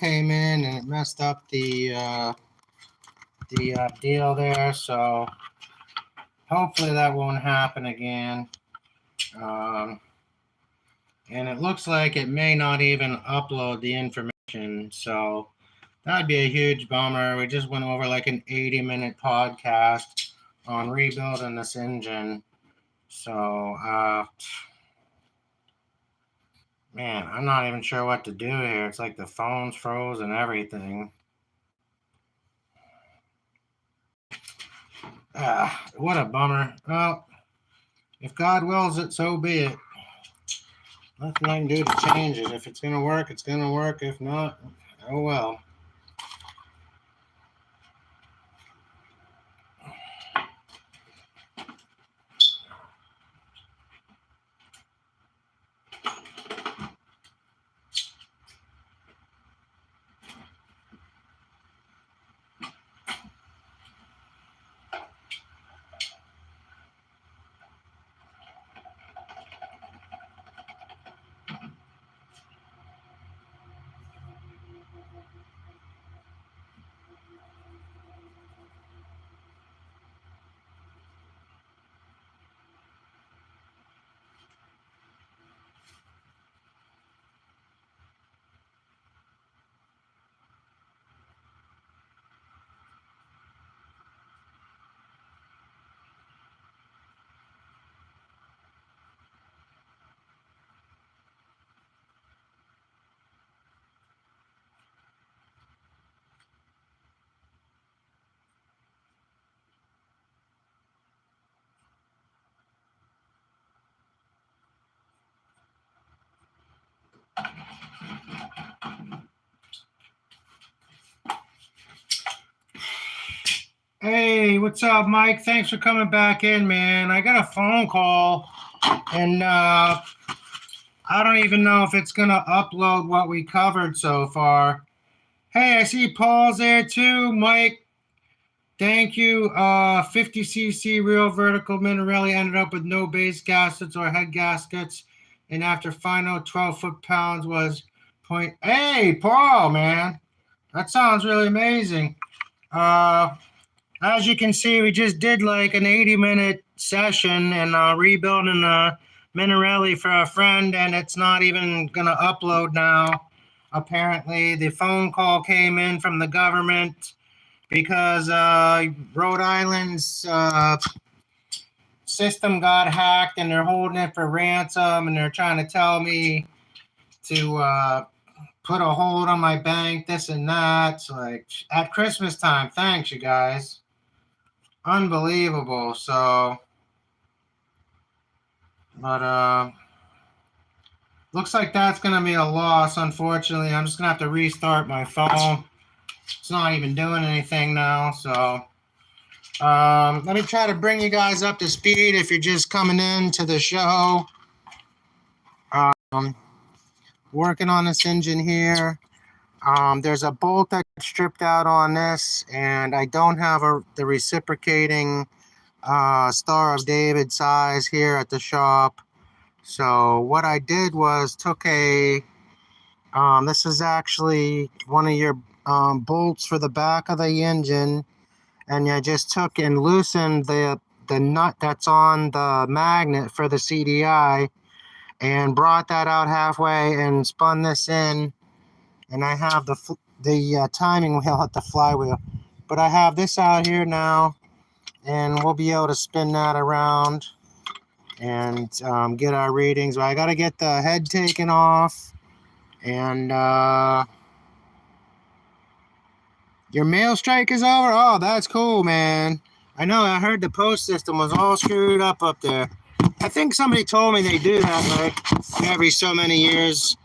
came in and it messed up the deal there. So hopefully that won't happen again. And it looks like it may not even upload the information. So that'd be a huge bummer. We just went over like an 80-minute podcast on rebuilding this engine. So, man, I'm not even sure what to do here. It's like the phone's froze and everything. What a bummer. Well, if God wills it, so be it. Nothing I can do to change it. If it's going to work, it's going to work. If not, oh well. Hey, what's up, Mike? Thanks for coming back in, man. I got a phone call, and I don't even know if it's going to upload what we covered so far. Hey, I see Paul's there too. Mike, thank you. 50cc real vertical Minarelli ended up with no base gaskets or head gaskets, and after final 12 foot-pounds was point. Hey, Paul, man. That sounds really amazing. As you can see, we just did like an 80-minute session and rebuilding a Minarelli for a friend, and it's not even going to upload now. Apparently, the phone call came in from the government because Rhode Island's system got hacked, and they're holding it for ransom, and they're trying to tell me to put a hold on my bank, this and that. It's like at Christmas time. Thanks, you guys. Unbelievable. So, but looks like that's going to be a loss, unfortunately. I'm just going to have to restart my phone. It's not even doing anything now. So, let me try to bring you guys up to speed if you're just coming in to the show. Working on this engine here. There's a bolt that stripped out on this, and I don't have the reciprocating Star of David size here at the shop. So what I did was took this is actually one of your bolts for the back of the engine, and I just took and loosened the nut that's on the magnet for the CDI and brought that out halfway and spun this in. And I have the timing wheel at the flywheel. But I have this out here now, and we'll be able to spin that around and get our readings. But I got to get the head taken off. And your mail strike is over? Oh, that's cool, man. I know, I heard the post system was all screwed up there. I think somebody told me they do that like every so many years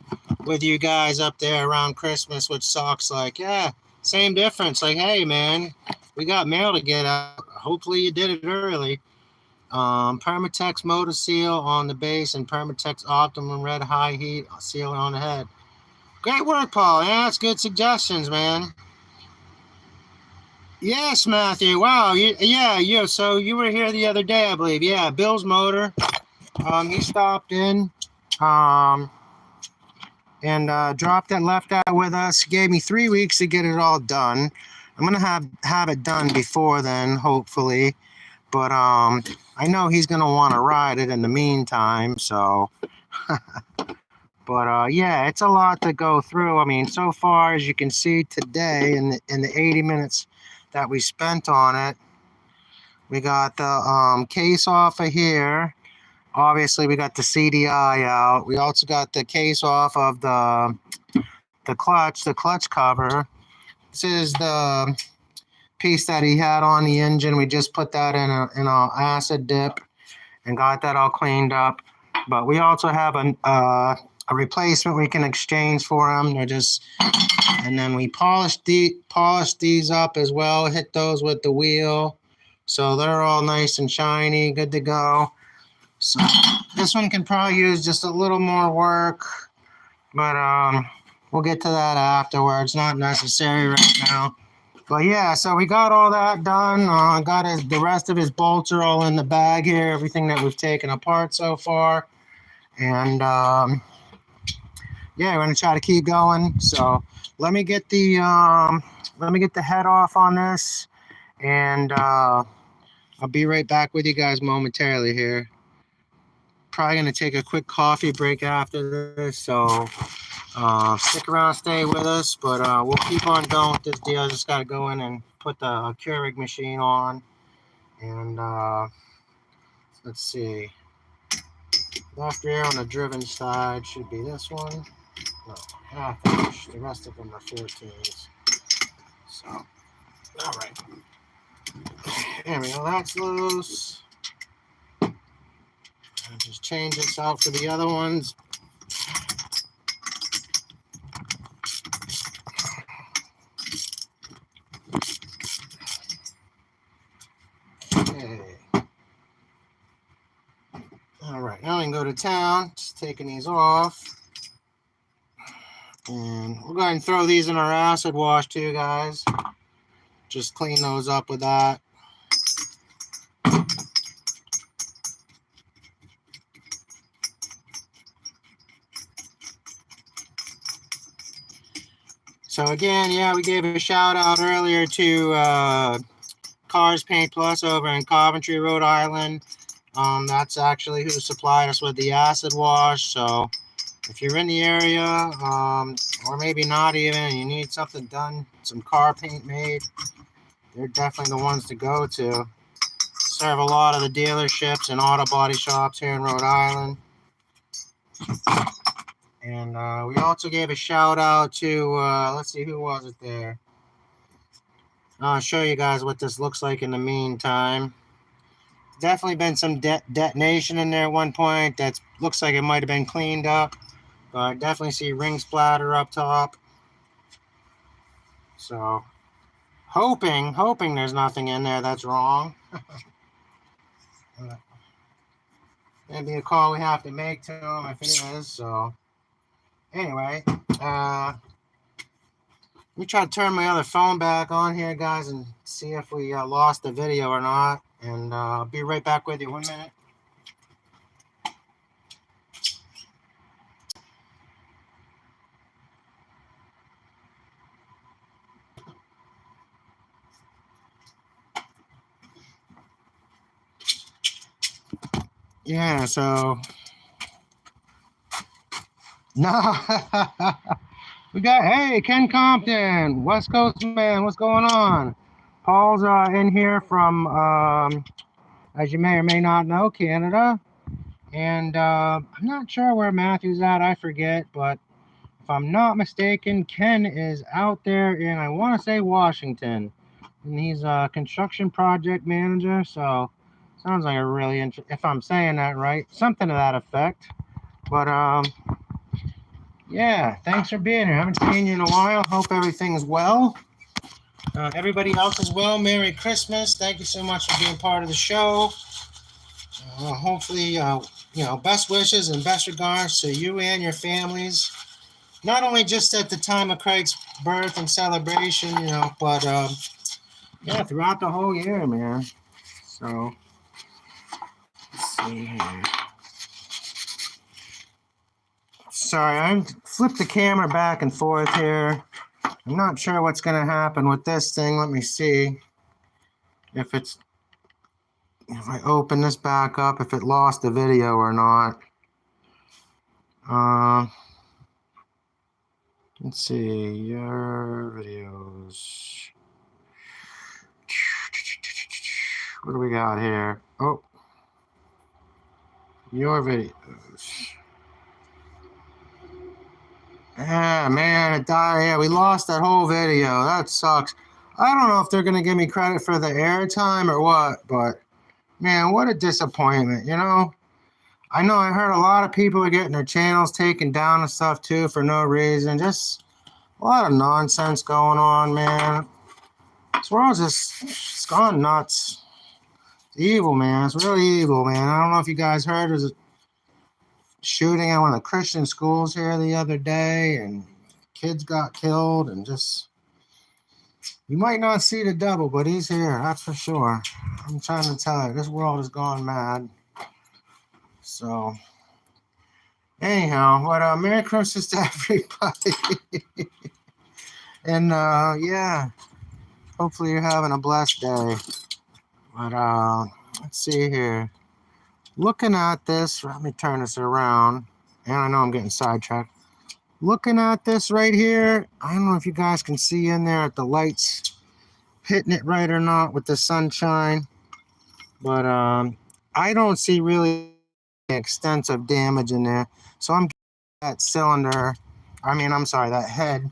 with you guys up there around Christmas, which sucks. Like, yeah, same difference. Like, hey, man, we got mail to get out. Hopefully you did it early. Permatex motor seal on the base and Permatex Optimum red high heat seal on the head. Great work, Paul. Yeah, that's good suggestions, man. Yes, Matthew. Wow. Yeah. So you were here the other day, I believe. Yeah, Bill's motor. He stopped in. and dropped it, left that with us. He gave me 3 weeks to get it all done. I'm gonna have it done before then, hopefully. But I know he's gonna want to ride it in the meantime. So, but yeah, it's a lot to go through. I mean, so far as you can see today, in the 80 minutes that we spent on it, we got the case off of here. Obviously, we got the CDI out. We also got the case off of the clutch cover. This is the piece that he had on the engine. We just put that in a acid dip and got that all cleaned up. But we also have a replacement we can exchange for them. And then we polished these up as well. Hit those with the wheel, so they're all nice and shiny, good to go. So this one can probably use just a little more work, but we'll get to that afterwards. Not necessary right now. But yeah, so we got all that done. The rest of his bolts are all in the bag here. Everything that we've taken apart so far, and yeah, we're gonna try to keep going. So let me get the head off on this, and I'll be right back with you guys momentarily here. Probably going to take a quick coffee break after this, so stick around, stay with us, but we'll keep on going with this deal. I just got to go in and put the Keurig machine on, and let's see, left rear on the driven side should be this one. No, half inch. The rest of them are 14s. So, all right. There we go, that's loose. I'll just change this out for the other ones. Okay. All right, now we can go to town. Just taking these off. And we'll go ahead and throw these in our acid wash too, guys. Just clean those up with that. So again, yeah, we gave a shout out earlier to Cars Paint Plus over in Coventry, Rhode Island. That's actually who supplied us with the acid wash. So if you're in the area, or maybe not even, and you need something done, some car paint made, they're definitely the ones to go to. Serve a lot of the dealerships and auto body shops here in Rhode Island. And we also gave a shout out to, let's see, who was it there? I'll show you guys what this looks like in the meantime. Definitely been some detonation in there at one point. That looks like it might have been cleaned up. But I definitely see ring splatter up top. So, hoping there's nothing in there that's wrong. Maybe a call we have to make to him if it is, so... Anyway, let me try to turn my other phone back on here, guys, and see if we lost the video or not. And I'll be right back with you. 1 minute. Yeah, so... No, we got, hey, Ken Compton, West Coast man, what's going on? Paul's in here from, as you may or may not know, Canada. And I'm not sure where Matthew's at, I forget, but if I'm not mistaken, Ken is out there in, I want to say, Washington. And he's a construction project manager, so sounds like a really if I'm saying that right, something to that effect. But, yeah, thanks for being here. I haven't seen you in a while. Hope everything's well. Everybody else is well. Merry Christmas. Thank you so much for being part of the show. Hopefully, best wishes and best regards to you and your families. Not only just at the time of Craig's birth and celebration, but yeah, throughout the whole year, man. So, let's see here. Sorry, I flipped the camera back and forth here. I'm not sure what's going to happen with this thing. Let me see if I open this back up, if it lost the video or not. Let's see, your videos. What do we got here? Oh, your videos. Yeah, man, it died. Yeah, we lost that whole video. That sucks. I don't know if they're going to give me credit for the airtime or what, but man, what a disappointment, you know? I know I heard a lot of people are getting their channels taken down and stuff too for no reason. Just a lot of nonsense going on, man. This world's just it's gone nuts. It's evil, man. It's really evil, man. I don't know if you guys heard there's a shooting at one of the Christian schools here the other day, and kids got killed, and just you might not see the devil, but he's here, that's for sure. I'm trying to tell you, this world has gone mad. So anyhow, what Merry Christmas to everybody. And yeah, hopefully you're having a blessed day. But let's see here. Looking at this, let me turn this around. And I know I'm getting sidetracked. Looking at this right here, I don't know if you guys can see in there at the lights hitting it right or not with the sunshine. But I don't see really extensive damage in there. So I'm that cylinder, that head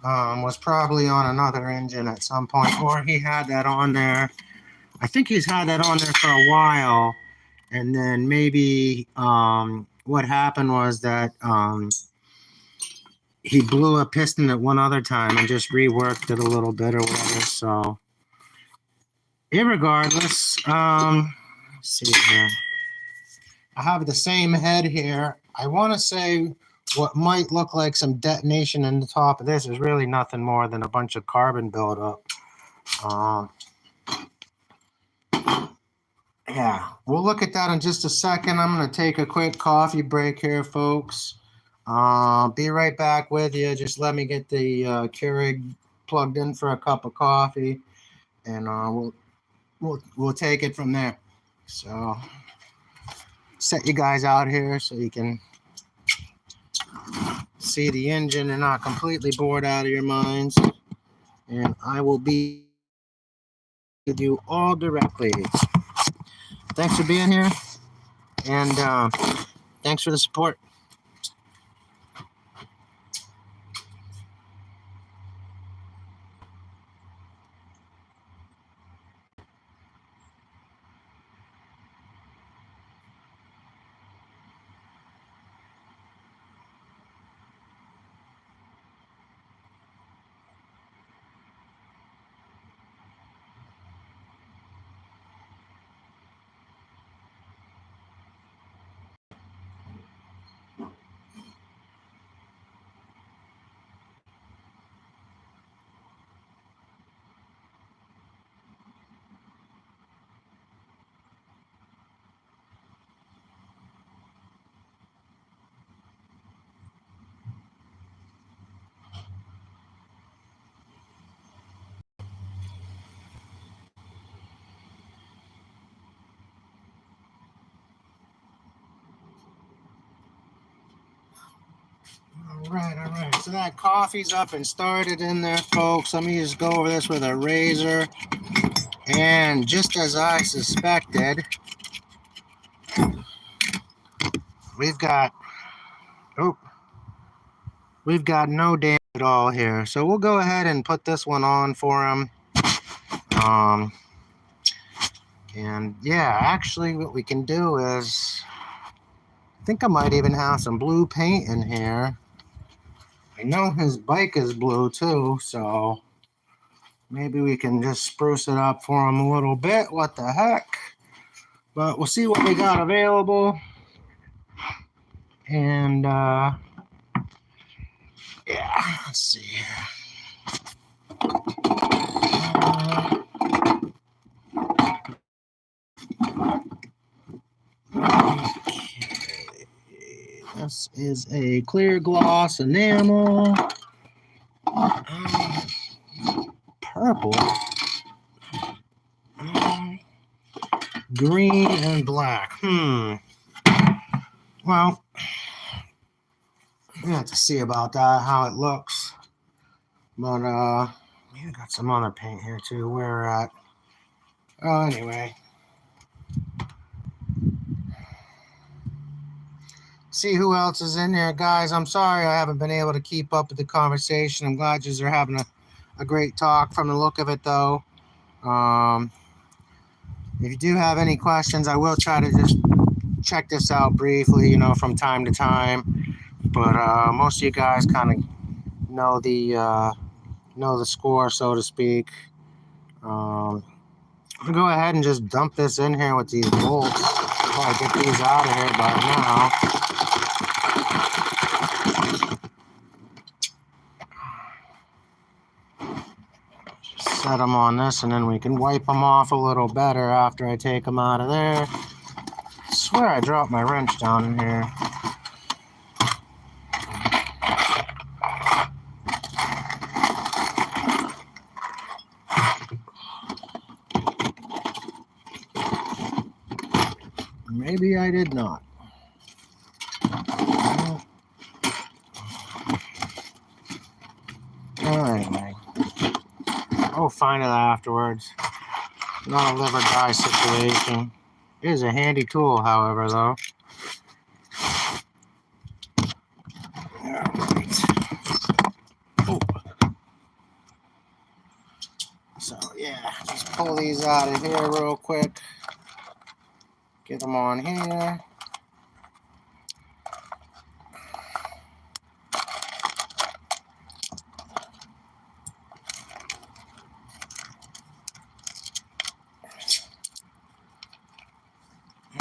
was probably on another engine at some point, or he had that on there. I think he's had that on there for a while, and then maybe what happened was that he blew a piston at one other time and just reworked it a little bit or whatever. So irregardless, let's see here. I have the same head here. I want to say what might look like some detonation in the top of this is really nothing more than a bunch of carbon buildup. Yeah, we'll look at that in just a second. I'm going to take a quick coffee break here, folks. Be right back with you. Just let me get the Keurig plugged in for a cup of coffee, and we'll take it from there. So set you guys out here so you can see the engine and not completely bored out of your minds. And I will be with you all directly. Thanks for being here, and thanks for the support. All right. So that coffee's up and started in there, folks. Let me just go over this with a razor. And just as I suspected, we've got no damage at all here. So we'll go ahead and put this one on for him. And yeah, actually what we can do is, I think I might even have some blue paint in here. I know his bike is blue too, so maybe we can just spruce it up for him a little bit. What the heck? But we'll see what we got available. And yeah, let's see here. Okay, let's This is a clear gloss enamel. Purple. Green and black. Well, we have to see about that, how it looks. But, we got some other paint here, too. Where at? Oh, anyway. See who else is in there, guys. I'm sorry I haven't been able to keep up with the conversation. I'm glad you're having a great talk from the look of it, though. If you do have any questions, I will try to just check this out briefly, from time to time. But most of you guys kind of know the score, so to speak. I'll go ahead and just dump this in here with these bolts. I'll get these out of here by now. Set them on this, and then we can wipe them off a little better after I take them out of there. I swear I dropped my wrench down in here. Maybe I did not. Anyway, I'll find it afterwards. Not a live or die situation. It is a handy tool, however, though. Alright. Oh. So, yeah, just pull these out of here real quick. Get them on here.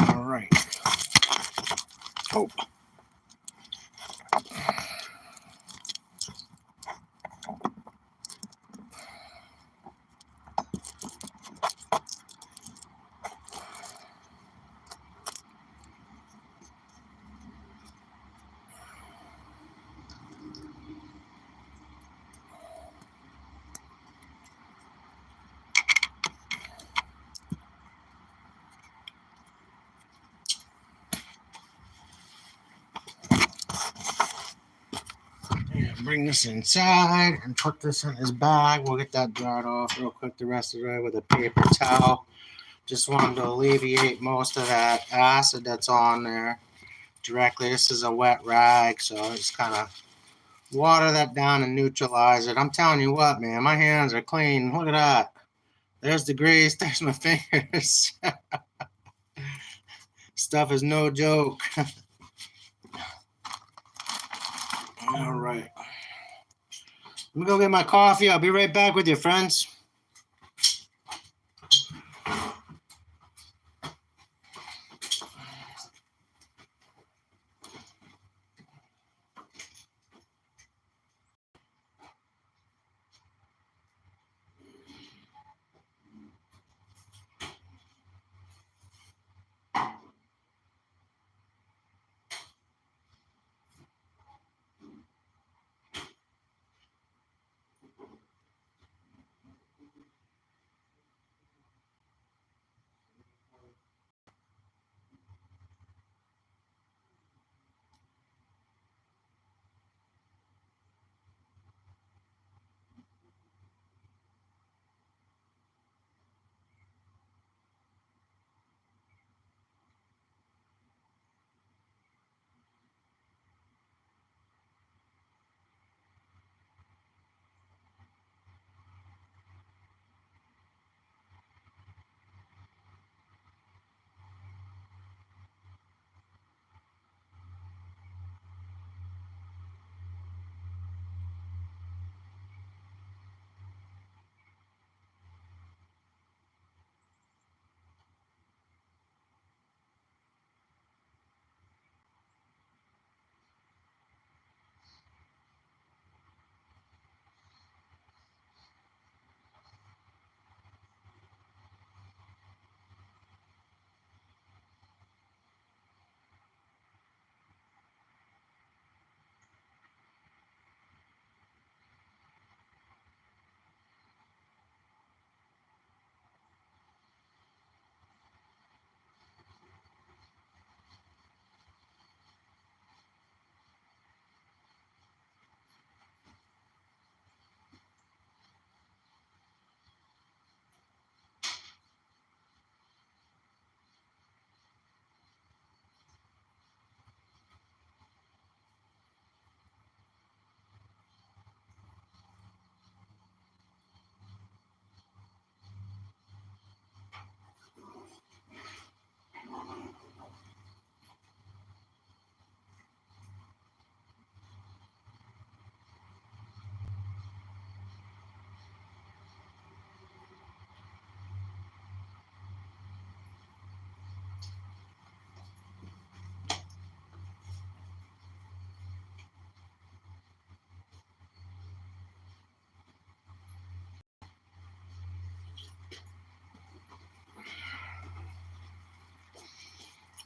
All right. Oh. Bring this inside and put this in his bag. We'll get that dried off real quick the rest of the way with a paper towel. Just wanted to alleviate most of that acid that's on there directly. This is a wet rag, so just kind of water that down and neutralize it. I'm telling you what, man, my hands are clean. Look at that. There's the grease. There's my fingers. Stuff is no joke. All right. Let me go get my coffee. I'll be right back with you, friends.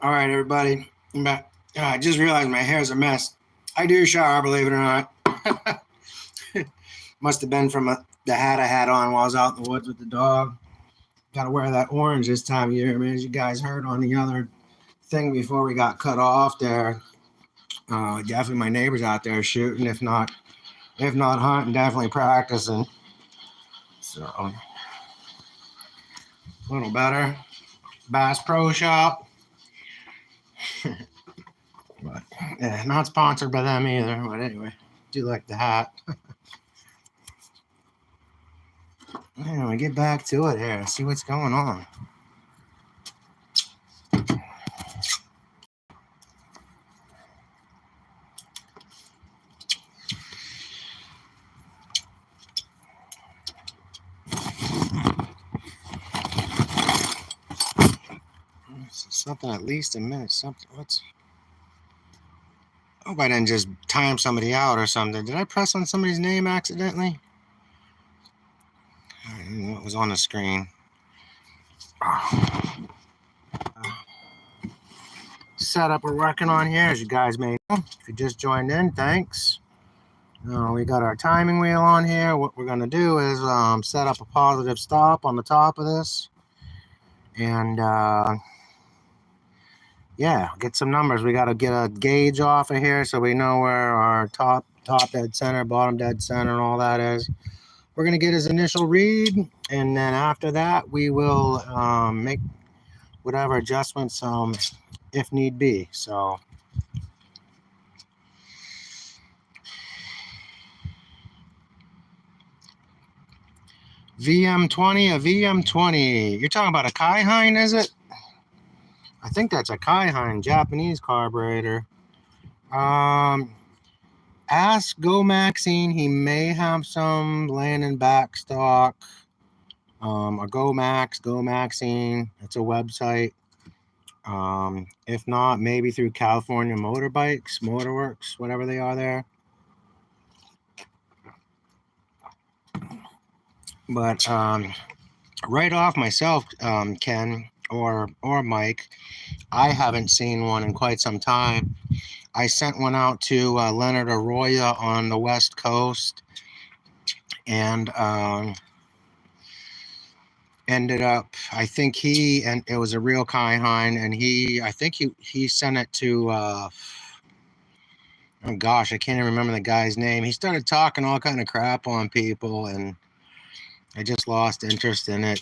All right, everybody. I'm back. I just realized my hair's a mess. I do shower, believe it or not. Must have been from the hat I had on while I was out in the woods with the dog. Got to wear that orange this time of year. I mean, as you guys heard on the other thing before we got cut off there, definitely my neighbors out there shooting, if not hunting, definitely practicing. So, a little better. Bass Pro Shop. But, yeah, not sponsored by them either. But anyway, do like the hat. Anyway, get back to it here. See what's going on. Something at least a minute. Something. What's? I hope I didn't just time somebody out or something. Did I press on somebody's name accidentally? I don't know what was on the screen. Setup we're working on here, as you guys may know. If you just joined in, thanks. We got our timing wheel on here. What we're going to do is set up a positive stop on the top of this. And yeah, get some numbers. We got to get a gauge off of here so we know where our top dead center, bottom dead center, and all that is. We're going to get his initial read, and then after that, we will make whatever adjustments if need be. So VM20, a VM20. You're talking about a Kaihine, is it? I think that's a Kaihine, Japanese carburetor. Ask Go Maxine. He may have some landing back stock. A Go Maxine. It's a website. If not, maybe through California Motorbikes, Motorworks, whatever they are there. But right off myself, Ken or Mike, I haven't seen one in quite some time. I sent one out to Leonard Arroyo on the West Coast, and ended up, I think it was a real Kaihine, and I think he sent it to, oh gosh, I can't even remember the guy's name. He started talking all kind of crap on people, and I just lost interest in it.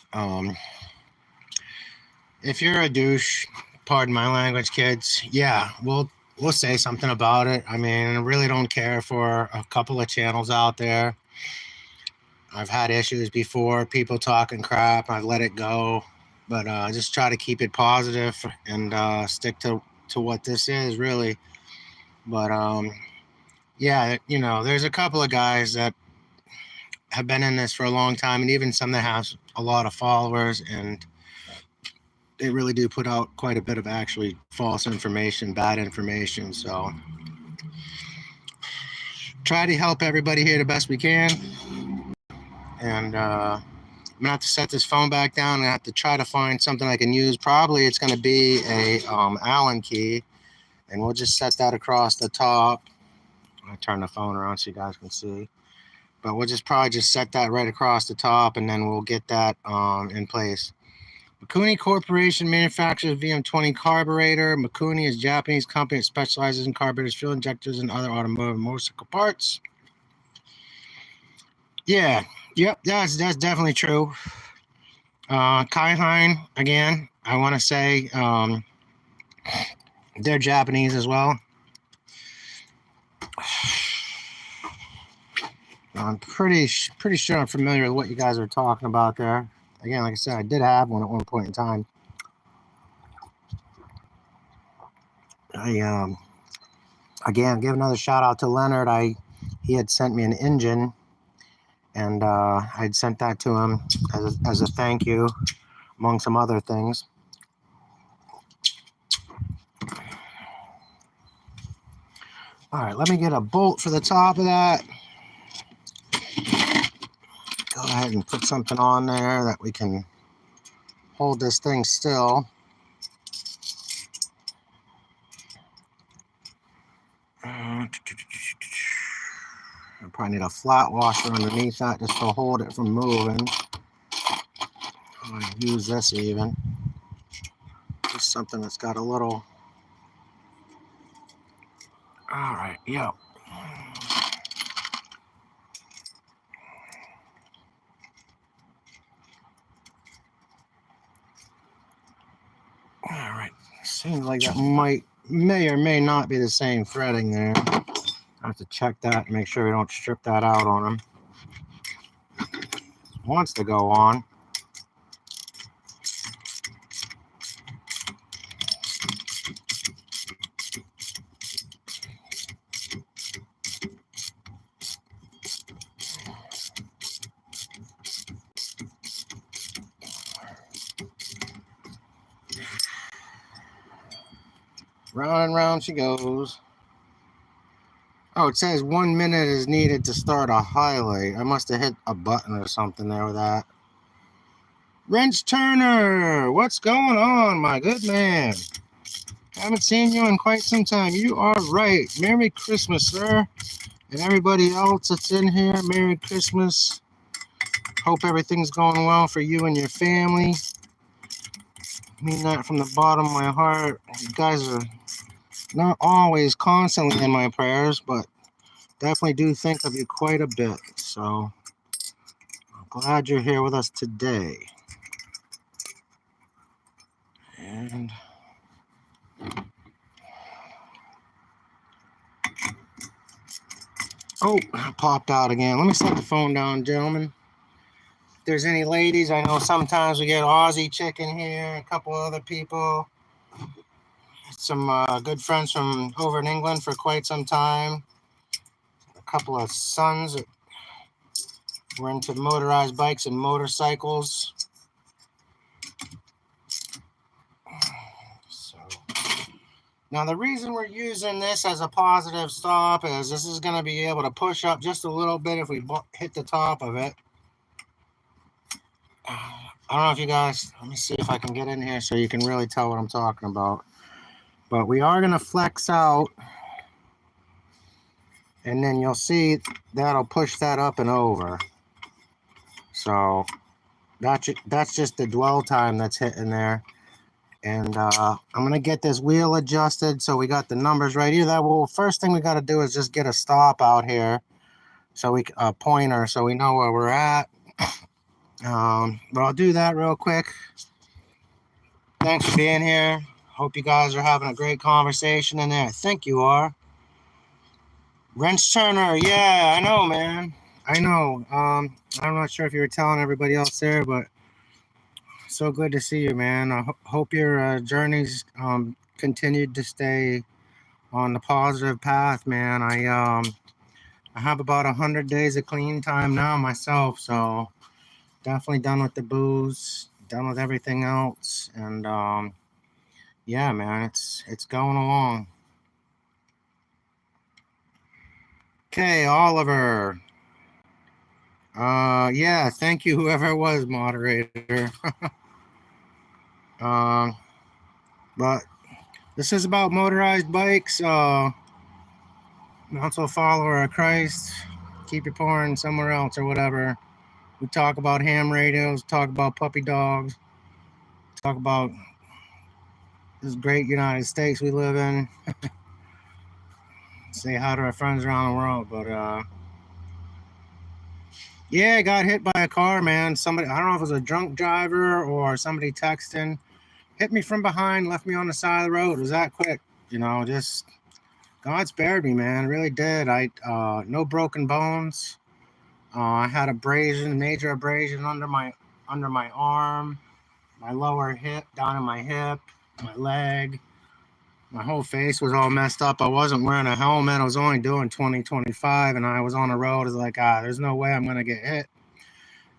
If you're a douche, pardon my language, kids, yeah, we'll say something about it. I mean, I really don't care for a couple of channels out there. I've had issues before, people talking crap. I've let it go, but just try to keep it positive and stick to what this is, really. But yeah, there's a couple of guys that have been in this for a long time, and even some that have a lot of followers, and they really do put out quite a bit of actually false information, bad information. So try to help everybody here the best we can. And I'm gonna have to set this phone back down and I have to try to find something I can use. Probably it's gonna be a Allen key, and we'll just set that across the top. I'll turn the phone around so you guys can see. But we'll probably just set that right across the top, and then we'll get that in place. Mikuni Corporation manufactures VM20 carburetor. Mikuni is a Japanese company that specializes in carburetors, fuel injectors, and other automotive and motorcycle parts. Yeah, yep, that's definitely true. Kaihine, again, I want to say they're Japanese as well. I'm pretty sure I'm familiar with what you guys are talking about there. Again, like I said, I did have one at one point in time. Again, give another shout out to Leonard. He had sent me an engine, and I'd sent that to him as a thank you, among some other things. All right, let me get a bolt for the top of that. Go ahead and put something on there that we can hold this thing still. need a flat washer underneath that just to hold it from moving. I'm going to use this even. Just something that's got a little... All right, yep. All right, seems like that may or may not be the same threading there. I have to check that and make sure we don't strip that out on them. Wants to go on. Round and round she goes. Oh, it says 1 minute is needed to start a highlight. I must have hit a button or something there with that. Wrench Turner, what's going on, my good man? Haven't seen you in quite some time. You are right. Merry Christmas, sir. And everybody else that's in here, Merry Christmas. Hope everything's going well for you and your family. I mean that from the bottom of my heart. You guys are not always constantly in my prayers, but definitely do think of you quite a bit. So I'm glad you're here with us today. And oh, it popped out again. Let me set the phone down, gentlemen. If there's any ladies, I know sometimes we get Aussie chicken here, a couple other people. Some good friends from over in England for quite some time. A couple of sons that were into motorized bikes and motorcycles. So now the reason we're using this as a positive stop is this is going to be able to push up just a little bit if we hit the top of it. I don't know if you guys, let me see if I can get in here so you can really tell what I'm talking about. But we are going to flex out, and then you'll see that'll push that up and over. So that's just the dwell time that's hitting there. And I'm going to get this wheel adjusted so we got the numbers right here. First thing we got to do is just get a stop out here, so a pointer, so we know where we're at. But I'll do that real quick. Thanks for being here. Hope you guys are having a great conversation in there. I think you are. Wrench Turner, yeah, I know, man. I know. I'm not sure if you were telling everybody else there, but so good to see you, man. I hope your journeys continued to stay on the positive path, man. I have about 100 days of clean time now myself, so definitely done with the booze, done with everything else, and yeah, man, it's going along. Okay, Oliver. Yeah, thank you, whoever it was, moderator. But this is about motorized bikes. Not so follower of Christ. Keep your porn somewhere else or whatever. We talk about ham radios, talk about puppy dogs, talk about this great United States we live in. Say hi to our friends around the world, but yeah, I got hit by a car, man. Somebody, I don't know if it was a drunk driver or somebody texting, hit me from behind, left me on the side of the road. It was that quick, just God spared me, man. It really did. No broken bones. I had major abrasion under my arm, my lower hip, down in my hip, my leg. My whole face was all messed up. I wasn't wearing a helmet. I was only doing 20-25, and I was on the road. I was like, there's no way I'm going to get hit.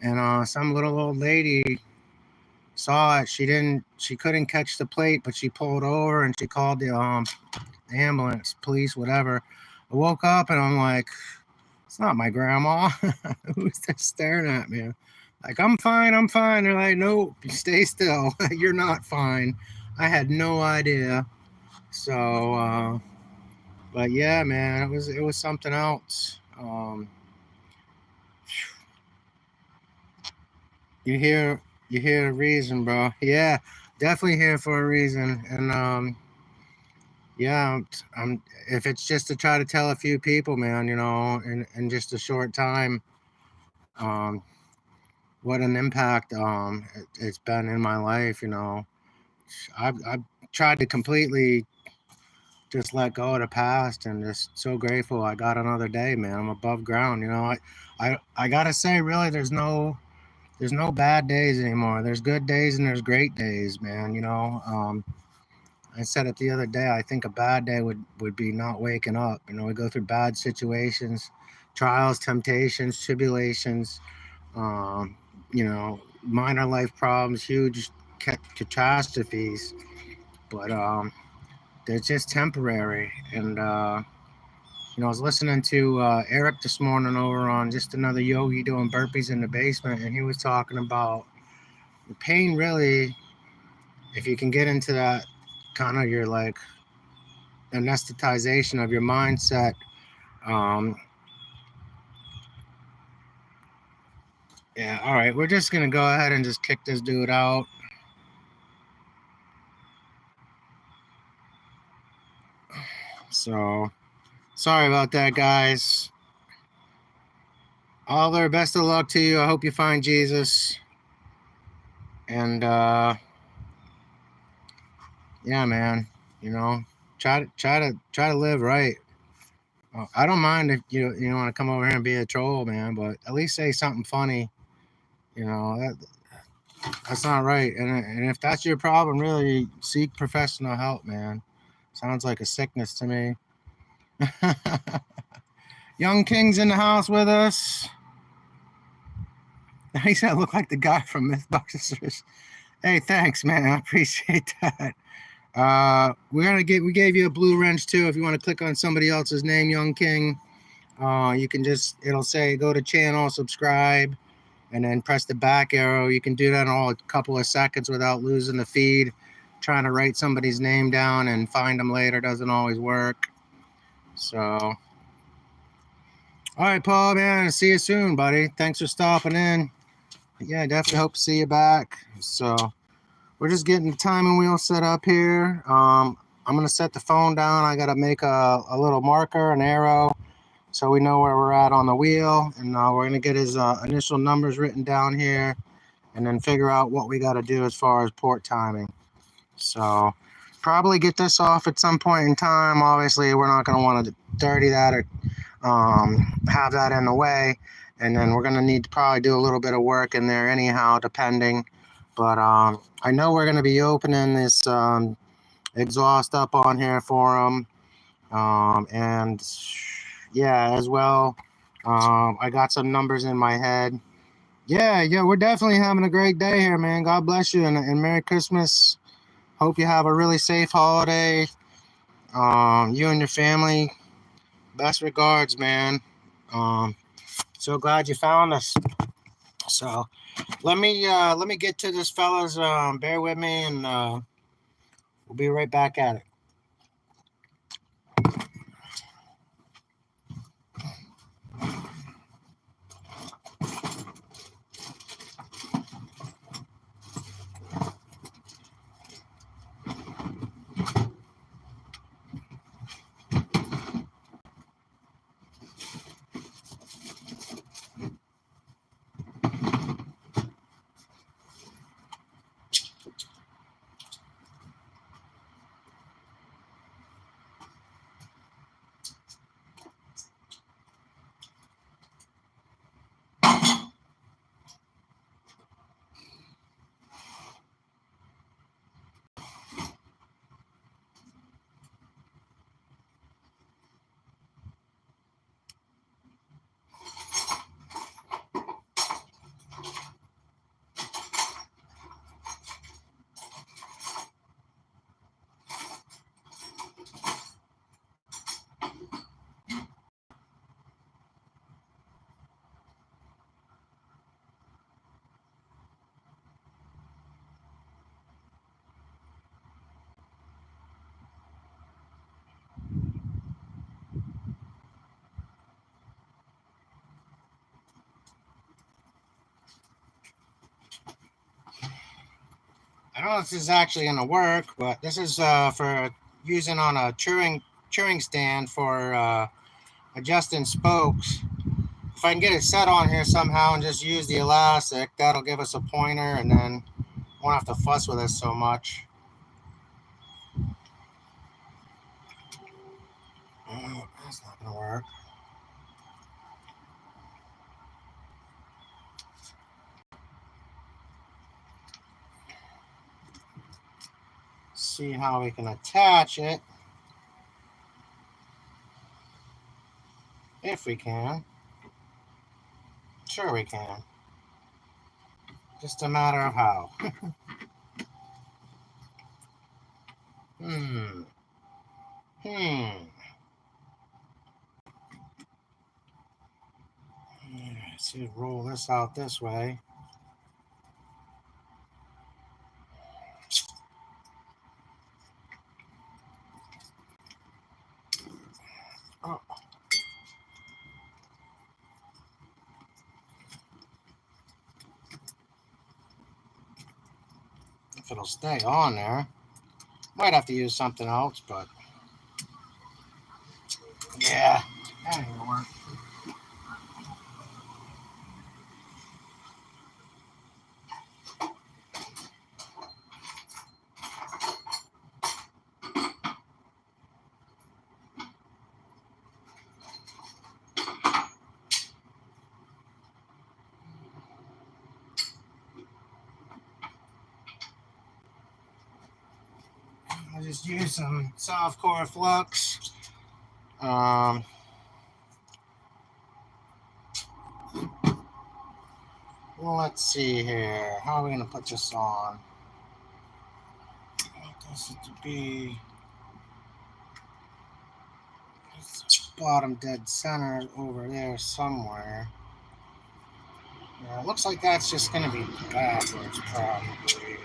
And some little old lady saw it. She couldn't catch the plate, but she pulled over, and she called the ambulance, police, whatever. I woke up, and I'm like, it's not my grandma. Who's that staring at me? Like, I'm fine. They're like, nope, stay still. You're not fine. I had no idea. So, but yeah, man, it was something else. You hear you hear a reason, bro. Yeah, definitely here for a reason. And yeah, I'm if it's just to try to tell a few people, man, in just a short time, um, what an impact it's been in my life. I've tried to completely just let go of the past and just so grateful I got another day, man. I'm above ground. I gotta say, really, there's no bad days anymore. There's good days and there's great days, man. I said it the other day. I think a bad day would be not waking up. We go through bad situations, trials, temptations, tribulations, um, minor life problems, huge catastrophes, but they're just temporary. And I was listening to Eric this morning over on just another yogi doing burpees in the basement, and he was talking about the pain. Really, if you can get into that kind of your like anesthetization of your mindset. Um, yeah, all right, we're just gonna go ahead and just kick this dude out. So sorry about that, guys. All their best of luck to you. I hope you find Jesus. And yeah, man, you know, try to live right. I don't mind if you want to come over here and be a troll, man, but at least say something funny. That's not right. And if that's your problem, really seek professional help, man. Sounds like a sickness to me. Young King's in the house with us. He said, "Look like the guy from Mythbusters." Hey, thanks, man. I appreciate that. We gave you a blue wrench too. If you want to click on somebody else's name, Young King, you can it'll say go to channel, subscribe, and then press the back arrow. You can do that in all a couple of seconds without losing the feed. Trying to write somebody's name down and find them later doesn't always work. So, all right, Paul, man, see you soon, buddy. Thanks for stopping in. Yeah, definitely hope to see you back. So, we're just getting the timing wheel set up here. I'm gonna set the phone down. I gotta make a little marker, an arrow, so we know where we're at on the wheel, and we're gonna get his initial numbers written down here, and then figure out what we got to do as far as port timing. So probably get this off at some point in time. Obviously, we're not going to want to dirty that or have that in the way. And then we're going to need to probably do a little bit of work in there anyhow, depending. But I know we're going to be opening this exhaust up on here for them. And yeah, as well, I got some numbers in my head. Yeah, we're definitely having a great day here, man. God bless you and Merry Christmas. Hope you have a really safe holiday. You and your family. Best regards, man. Um, so glad you found us. So let me get to this, fellas. Bear with me, and we'll be right back at it. don't know if this is actually going to work, but this is for using on a cheering stand for adjusting spokes. If I can get it set on here somehow and just use the elastic, that'll give us a pointer, and then won't have to fuss with it so much. Oh, that's not going to work. See how we can attach it. If we can. Sure we can. Just a matter of how. Hmm. Let's see, roll this out this way. Oh. If it'll stay on there. Might have to use something else, but yeah, that ain't gonna work. I'll just use some soft core flux. Well, let's see here. How are we gonna put this on? I want this to be bottom dead center over there somewhere. Yeah, it looks like that's just gonna be backwards, probably.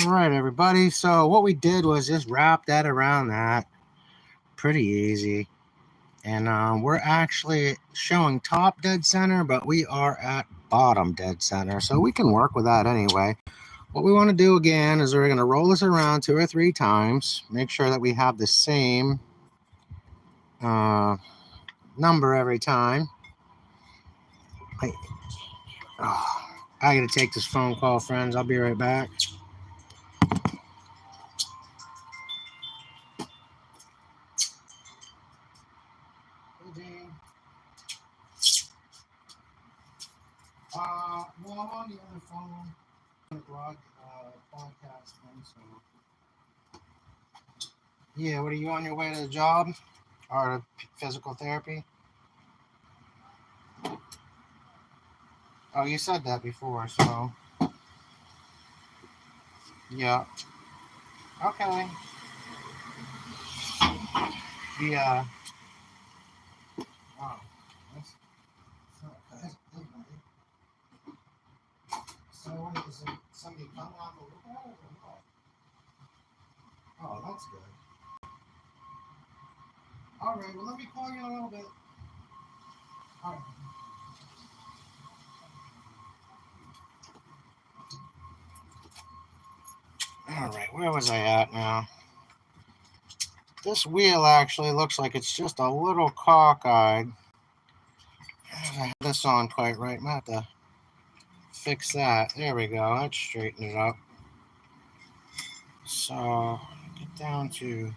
All right, everybody. So what we did was just wrap that around that. Pretty easy. And we're actually showing top dead center, but we are at bottom dead center. So we can work with that anyway. What we want to do again is we're going to roll this around 2 or 3 times. Make sure that we have the same number every time. I got to take this phone call, friends. I'll be right back. Well, I'm on the other phone. Podcast thing, so. Yeah, what are you on your way to the job or to physical therapy? Oh, you said that before, so. Yeah. Okay. Yeah. Oh, that's not good. So, what is it? Somebody coming out to look at it or what? Oh, that's good. All right, well, let me call you in a little bit. All right. All right, where was I at now? This wheel actually looks like it's just a little cockeyed. I have this on quite right. I'm going to have to fix that. There we go. Let's straighten it up. So, get down to...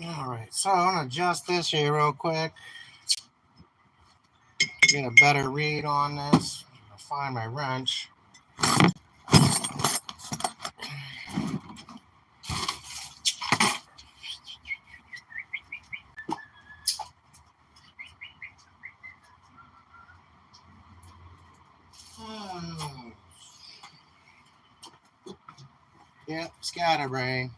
All right, so I'm gonna adjust this here real quick. Get a better read on this. I'll find my wrench. Yep, scatterbrain.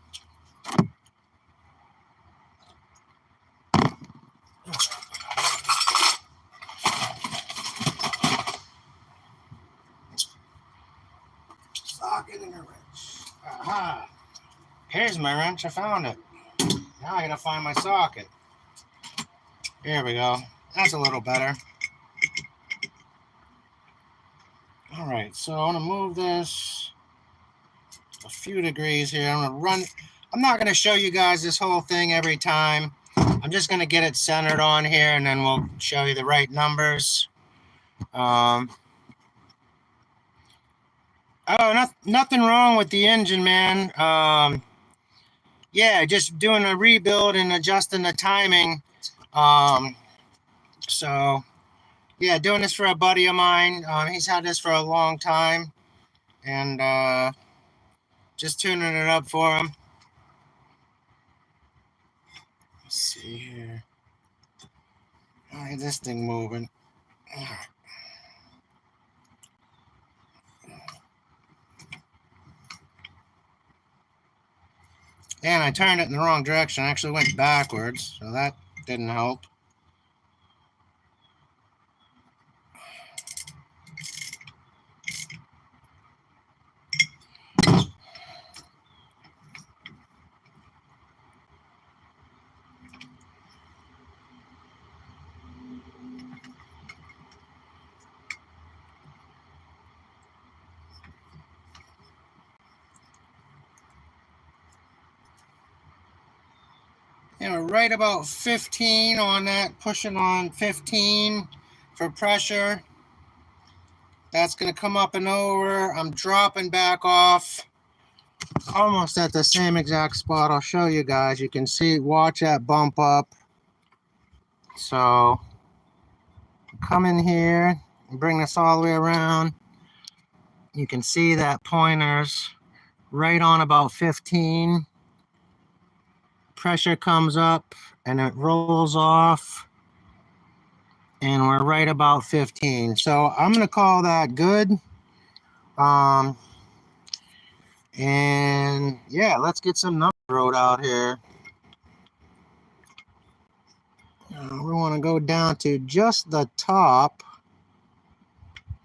Socket in the wrench. Aha! Here's my wrench. I found it. Now I gotta find my socket. Here we go. That's a little better. All right, so I'm gonna move this a few degrees here. I'm gonna run. I'm not gonna show you guys this whole thing every time. I'm just gonna get it centered on here, and then we'll show you the right numbers. Oh, nothing wrong with the engine, man. Yeah, just doing a rebuild and adjusting the timing. So yeah, doing this for a buddy of mine. He's had this for a long time, and just tuning it up for him. Let's see here. I'll get this thing moving. And I turned it in the wrong direction. I actually went backwards, so that didn't help. And we're right about 15 on that, pushing on 15 for pressure. That's going to come up and over. I'm dropping back off almost at the same exact spot. I'll show you guys. You can see, watch that bump up. So come in here and bring this all the way around. You can see that pointer's right on about 15. Pressure comes up and it rolls off, and we're right about 15. So I'm going to call that good. And yeah, let's get some numbers wrote out here. We want to go down to just the top.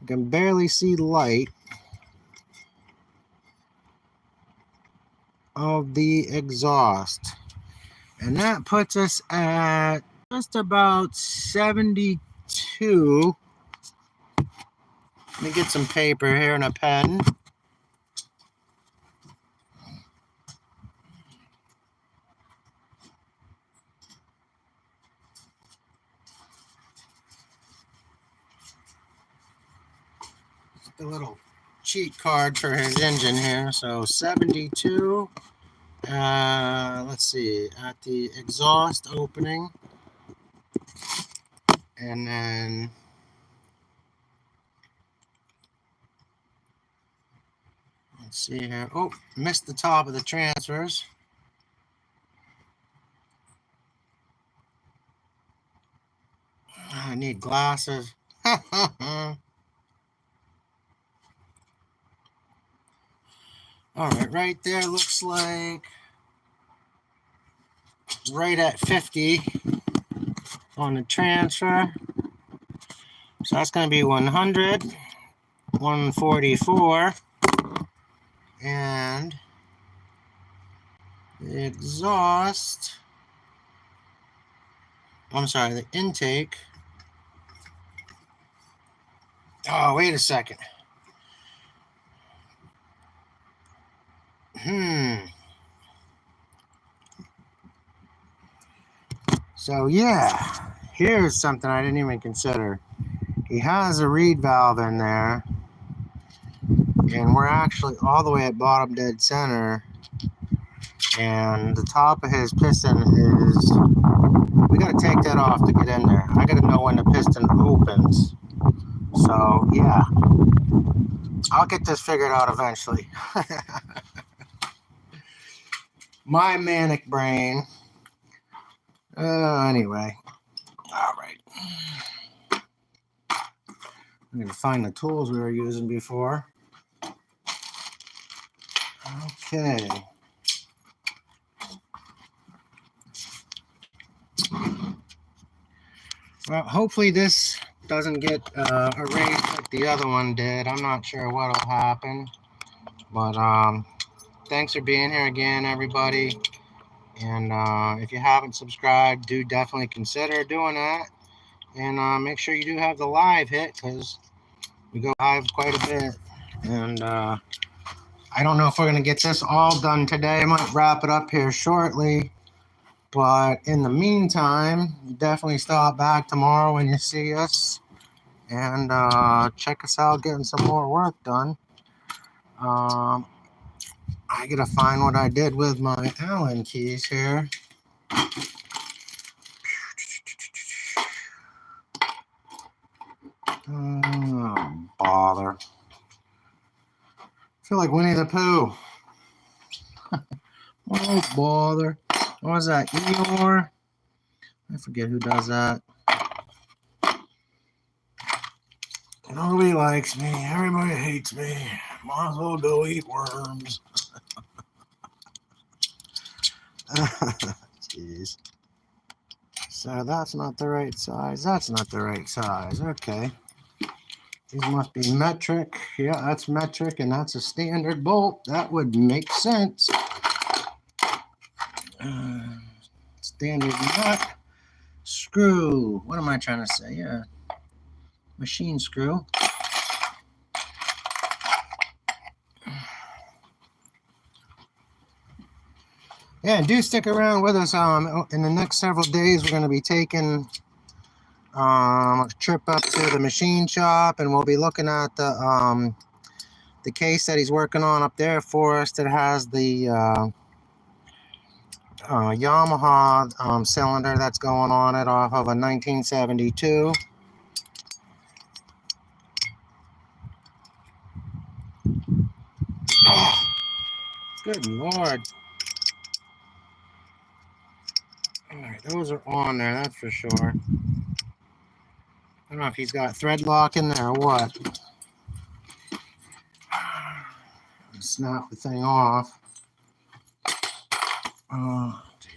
You can barely see light of the exhaust. And that puts us at just about 72. Let me get some paper here and a pen. Just a little cheat card for his engine here. So 72. Let's see, at the exhaust opening, and then let's see here. Oh, missed the top of the transfers. I need glasses. All right, right there looks like right at 50 on the transfer. So that's going to be 100, 144, and the exhaust, I'm sorry, the intake. Oh, wait a second. So yeah, here's something I didn't even consider. He has a reed valve in there, and we're actually all the way at bottom dead center. and the top of his piston is, we got to take that off to get in there. I got to know when the piston opens. So yeah, I'll get this figured out eventually. My manic brain. Anyway, all right. I'm gonna find the tools we were using before. Okay. Well, hopefully this doesn't get erased like the other one did. I'm not sure what'll happen, but thanks for being here again, everybody. And if you haven't subscribed, do definitely consider doing that. And make sure you do have the live hit, because we go live quite a bit. And I don't know if we're going to get this all done today. I might wrap it up here shortly. But in the meantime, definitely stop back tomorrow when you see us. And check us out getting some more work done. I got to find what I did with my Allen keys here. Oh, bother. I feel like Winnie the Pooh. Oh, bother. What was that? Eeyore? I forget who does that. Nobody likes me. Everybody hates me. Might as well go eat worms. Jeez. So that's not the right size. That's not the right size. Okay. These must be metric. Yeah, that's metric, and that's a standard bolt. That would make sense. Standard nut. Screw. What am I trying to say? Yeah. Machine screw. Yeah, do stick around with us. In the next several days, we're going to be taking a trip up to the machine shop, and we'll be looking at the case that he's working on up there for us that has the Yamaha cylinder that's going on it off of a 1972. Oh, good Lord. All right, those are on there, that's for sure. I don't know if he's got thread lock in there or what. Snap the thing off. Oh, jeez.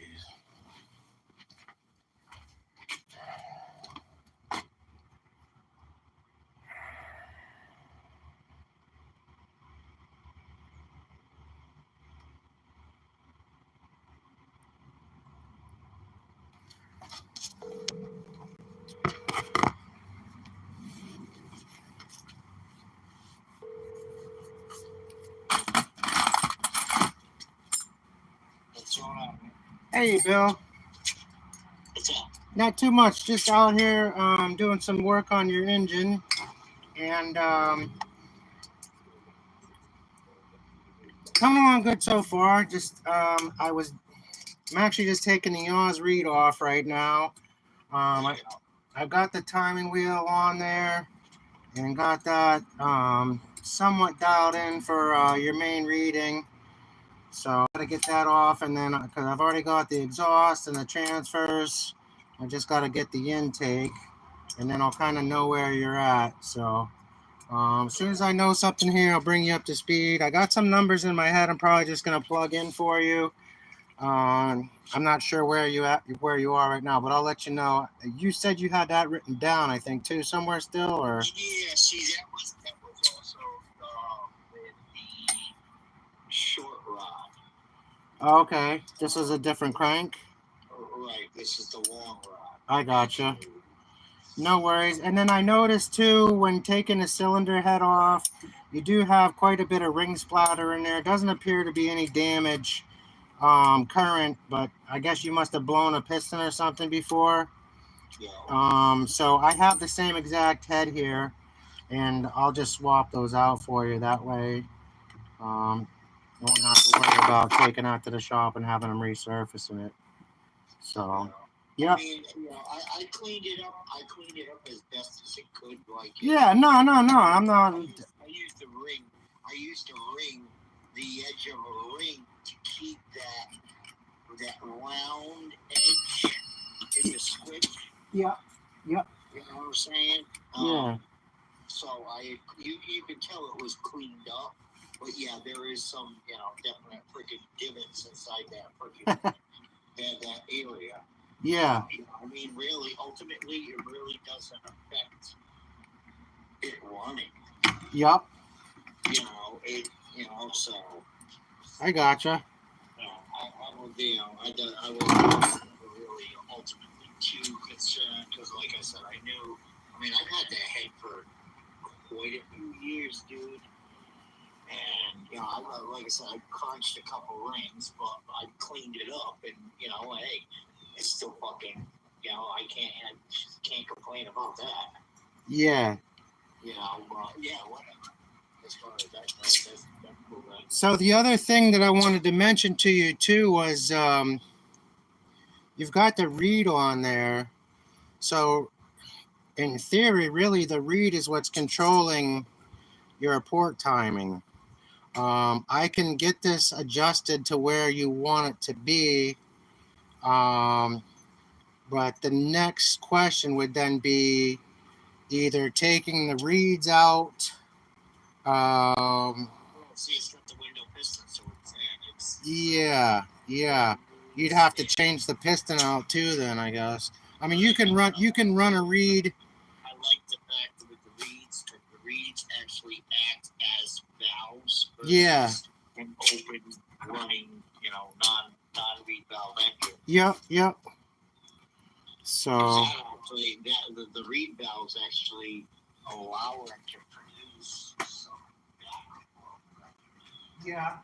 Hey, Bill. What's up? Not too much. Just out here doing some work on your engine. And coming along good so far. Just I'm actually just taking the Oz read off right now. I've got the timing wheel on there and got that somewhat dialed in for your main reading. So I gotta get that off, and then because I've already got the exhaust and the transfers, I just gotta get the intake, and then I'll kind of know where you're at. So as soon as I know something here, I'll bring you up to speed. I got some numbers in my head. I'm probably just gonna plug in for you. I'm not sure where you are right now, but I'll let you know. You said you had that written down, I think, too, somewhere still, or? Yeah, see, that was also with the short rod. Okay, this is a different crank. Right, this is the long rod. I gotcha. No worries. And then I noticed too, when taking the cylinder head off, you do have quite a bit of ring splatter in there. It doesn't appear to be any damage current, but I guess you must have blown a piston or something before. Yeah. So I have the same exact head here, and I'll just swap those out for you that way. won't have to worry about taking out to the shop and having them resurfacing it. So, yeah. I mean, I cleaned it up. I cleaned it up as best as it could. Like, Yeah, no, I'm not. I used the ring. I used to ring the edge of a ring to keep that round edge in the switch. Yeah. Yep. You know what I'm saying? Yeah. So you can tell it was cleaned up, but yeah, there is some definite freaking divots inside that freaking that area. Yeah. I mean, really, ultimately, it really doesn't affect it running. Yep. So. I gotcha. I was really ultimately too concerned because, like I said, I knew. I mean, I've had that head for quite a few years, dude. And like I said, I crunched a couple rings, but I cleaned it up, and hey, it's still fucking. I can't complain about that. Yeah. Yeah, whatever. As far as that's cool, right? So the other thing that I wanted to mention to you too was you've got the read on there. So in theory, really the read is what's controlling your port timing. I can get this adjusted to where you want it to be. But the next question would then be either taking the reeds out. See, it's got the window piston, so it's Yeah. You'd have to change the piston out too, then I guess. I mean, you can run a reed. I like the fact that with the reeds actually act as valves. Yeah. An open running, non-reed valve engine. Yep. So. Actually, the reed valves actually allow it to produce. So, Yeah.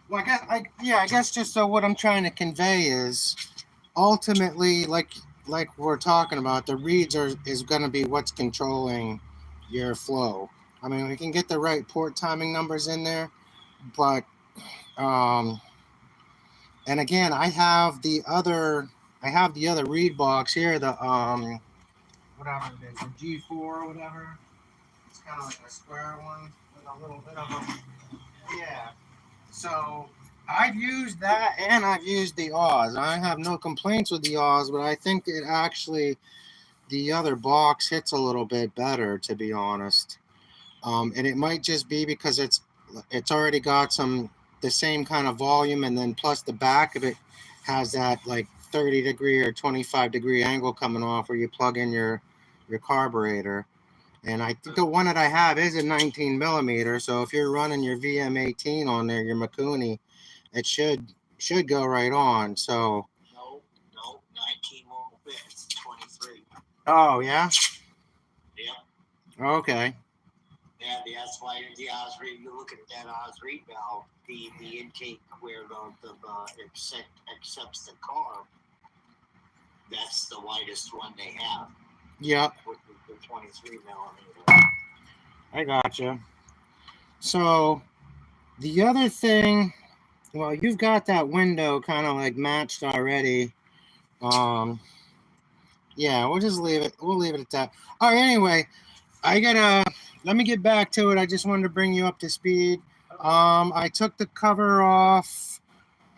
Well, I guess just so what I'm trying to convey is ultimately, like we're talking about, the reeds is going to be what's controlling your flow. I mean, we can get the right port timing numbers in there, but and again, I have the other reed box here, the whatever it is, the G4 or whatever. It's kind of like a square one with a little bit of a yeah. So I've used that and I've used the Oz. I have no complaints with the Oz, but I think it actually the other box hits a little bit better, to be honest. And it might just be because it's already got the same kind of volume, and then plus the back of it has that like 30-degree or 25-degree angle coming off where you plug in your carburetor. And I think the one that I have is a 19 millimeter. So if you're running your VM18 on there, your Makuni, it should go right on. So no, 19 won't fit. It's 23. Oh yeah. Yeah. Okay. Yeah, that's why the Oz reed. You look at that Oz reed valve, the intake where the accepts the carb. That's the widest one they have. Yep. Which is the 23 millimeter. I gotcha. So the other thing, well, you've got that window kind of like matched already. Yeah, we'll just leave it. We'll leave it at that. All right. Anyway, let me get back to it. I just wanted to bring you up to speed. I took the cover off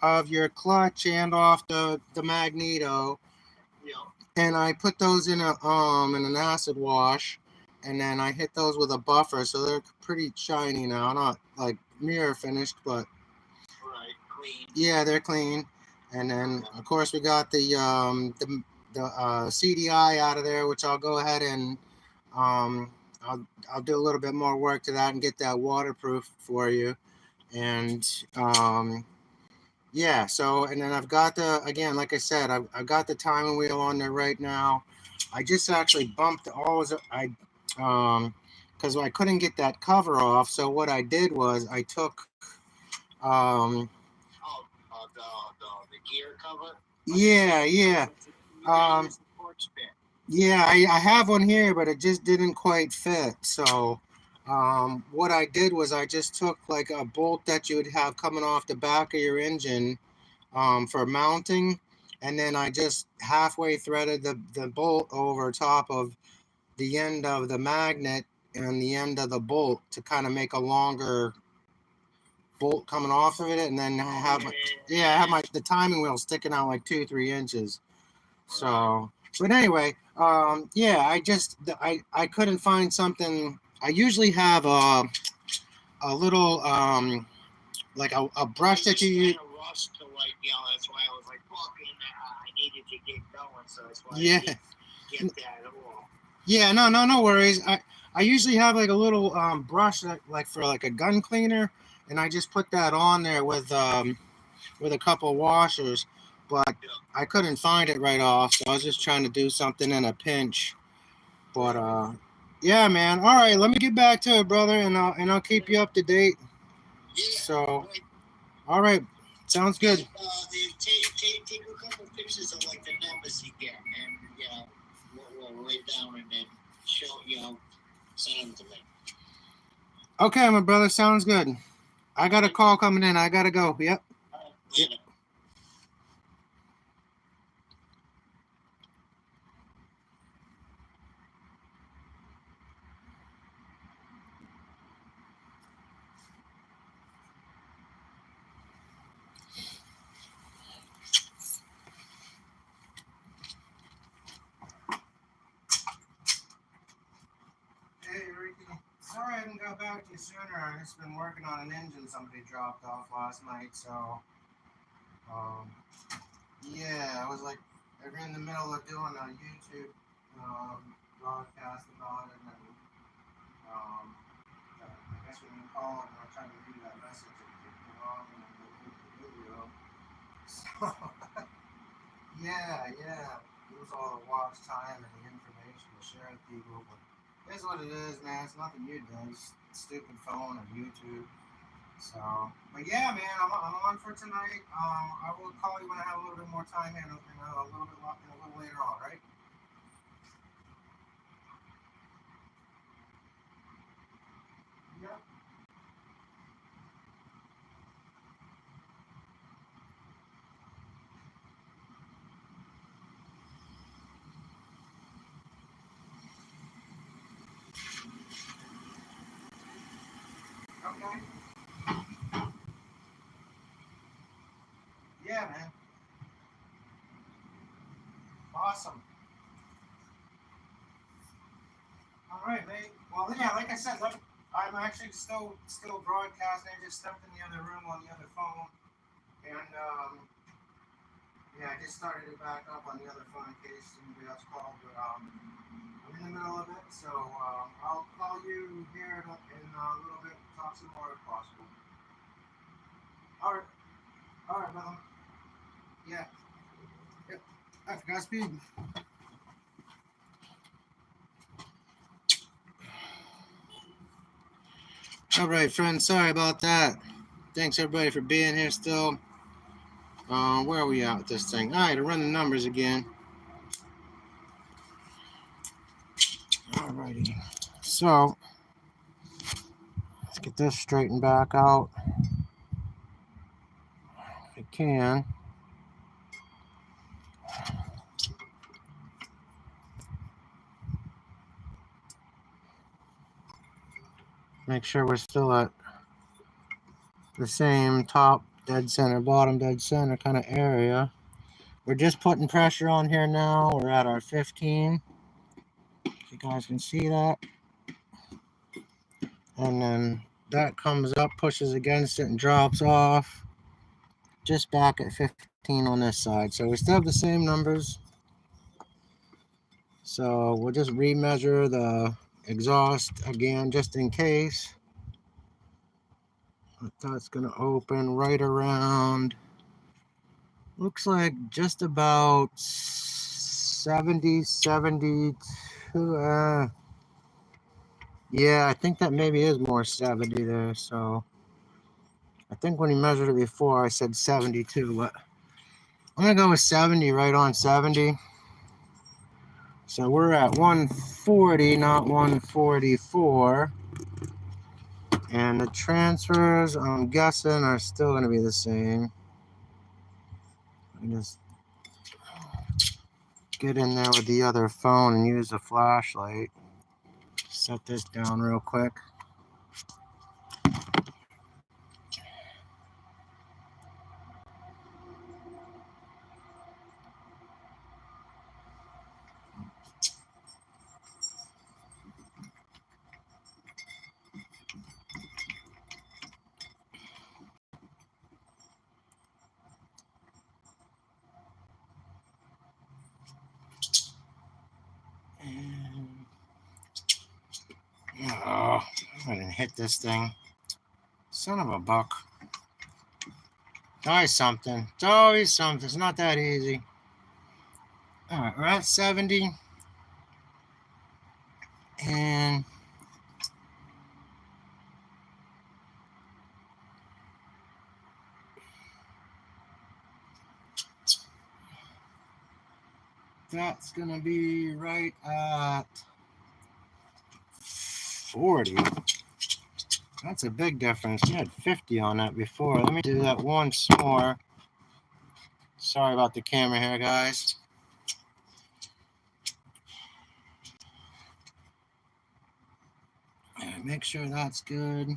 of your clutch and off the magneto. Yeah. And I put those in an acid wash, and then I hit those with a buffer, so they're pretty shiny now. Not like mirror finished, but right, clean. Yeah, they're clean. And then of course we got the CDI out of there, which I'll go ahead and I'll do a little bit more work to that and get that waterproof for you. And yeah, so and then I've got again, like I said, I've got the timing wheel on there right now. I just actually bumped because I couldn't get that cover off. So what I did was I took the gear cover. Yeah. Yeah, I have one here, but it just didn't quite fit. So What I did was I just took like a bolt that you would have coming off the back of your engine for mounting, and then I just halfway threaded the bolt over top of the end of the magnet and the end of the bolt to kind of make a longer bolt coming off of it, and then I have I have the timing wheel sticking out like 2-3 inches. So, but anyway, I couldn't find something. I usually have a little like a brush that you use. Rush to like, that's why I was like, fucking, I needed to get going, so that's why Yeah. I didn't get that at all. Yeah, no worries. I usually have like a little brush like for like a gun cleaner, and I just put that on there with a couple washers, but I couldn't find it right off, so I was just trying to do something in a pinch. But yeah, man. All right, let me get back to it, brother, and I'll keep you up to date. Yeah. So, all right, sounds good. Take a couple pictures of like the numbers you get, and we'll write down and then show send them to me. Okay, my brother, sounds good. I got a call coming in. I gotta go. Yep. Yep. Hey, Ricky. Sorry I haven't got back to you sooner. I've just been working on an engine somebody dropped off last night, so yeah, I was like in the middle of doing a YouTube broadcast about it, and I guess when you call and I'm trying to read that message, it came on and I looked at the video. So yeah, it was all the watch time and the information to share with people, but it's what it is, man. It's nothing you do. It's stupid phone and YouTube. So, but yeah, man, I'm on for tonight. I will call you when I have a little bit more time and a little later on, right? Yep. Okay. Yeah, man. Awesome. All right, mate. Well, yeah, like I said, I'm actually still broadcasting. I just stepped in the other room on the other phone, and yeah, I just started it back up on the other phone in case anybody else called. But I'm in the middle of it, so I'll call you here in a little bit. Talk some more if possible. All right, brother. Yeah. Yep. I forgot speed. All right, friends. Sorry about that. Thanks everybody for being here still. Where are we at with this thing? All right, to run the numbers again. All righty. So let's get this straightened back out. If I can. Make sure we're still at the same top dead center, bottom dead center kind of area. We're just putting pressure on here now. We're at our 15. If you guys can see that. And then that comes up, pushes against it, and drops off. Just back at 15 on this side. So we still have the same numbers. So we'll just remeasure the exhaust again just in case. That's going to open right around, looks like just about 70, 72. Yeah, I think that maybe is more 70 there. So I think when he measured it before, I said 72, but I'm going to go with 70, right on 70. So we're at 140, not 144. And the transfers, I'm guessing, are still going to be the same. Just get in there with the other phone and use the flashlight. Set this down real quick. And, oh, I didn't hit this thing. Son of a buck. It's always something. It's always something. It's not that easy. All right, we're at 70. And that's going to be right at 40. That's a big difference. You had 50 on that before. Let me do that once more. Sorry about the camera here, guys. All right, make sure that's good.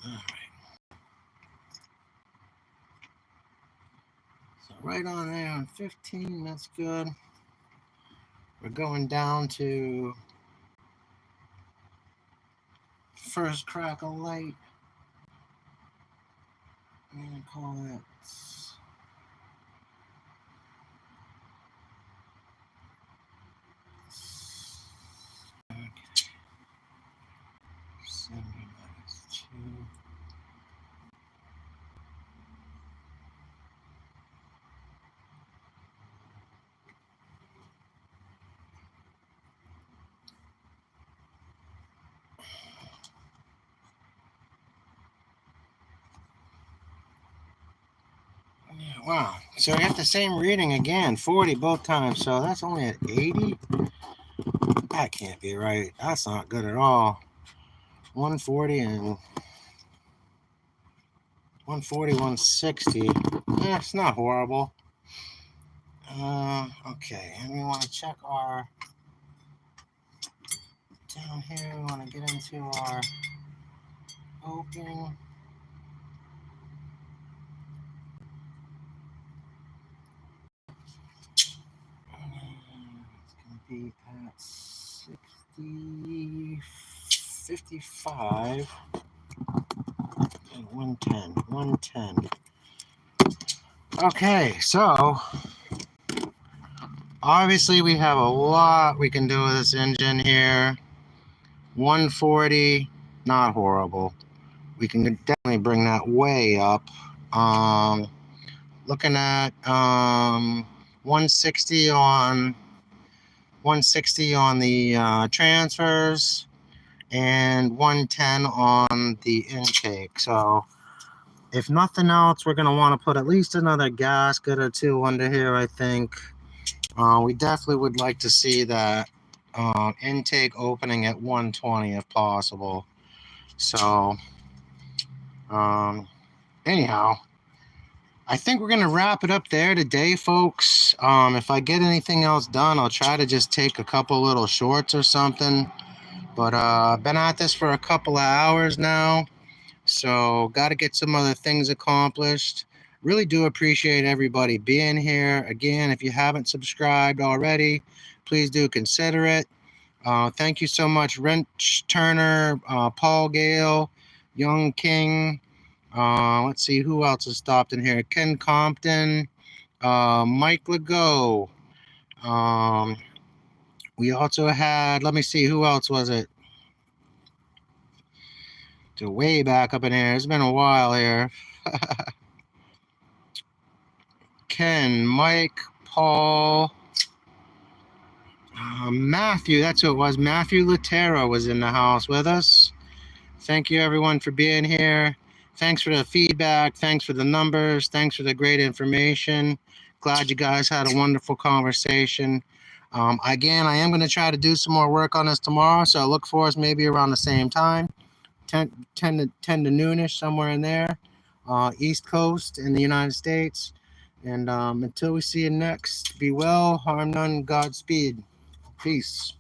All right. So right on there on 15, that's good. We're going down to first crack of light. I'm going to call that. Okay. 70 minus 2. Yeah, wow. So I got the same reading again, 40 both times. So that's only at 80? That can't be right. That's not good at all. 140 and 140, 160. Yeah, it's not horrible. Okay, and we want to check our down here. We want to get into our open. It's going to be at 60, 55, and 110. 110. Okay, so obviously we have a lot we can do with this engine here. 140, not horrible. We can definitely bring that way up. Looking at 160 on 160 on the transfers and 110 on the intake. So if nothing else, we're going to want to put at least another gasket or two under here, I think. We definitely would like to see that intake opening at 120 if possible. So anyhow, I think we're going to wrap it up there today, folks. If I get anything else done, I'll try to just take a couple little shorts or something. But I've been at this for a couple of hours now, so got to get some other things accomplished. Really do appreciate everybody being here. Again, if you haven't subscribed already, please do consider it. Thank you so much, Wrench Turner, Paul Gale, Young King. Let's see who else has stopped in here. Ken Compton, Mike Legault. We also had, let me see, who else was it? To way back up in here. It's been a while here. Ken, Mike, Paul, Matthew. That's who it was. Matthew Latera was in the house with us. Thank you, everyone, for being here. Thanks for the feedback. Thanks for the numbers. Thanks for the great information. Glad you guys had a wonderful conversation. Again, I am going to try to do some more work on this tomorrow, so look for us maybe around the same time, 10 to noonish, somewhere in there, East Coast in the United States. And until we see you next, be well, harm none, Godspeed. Peace.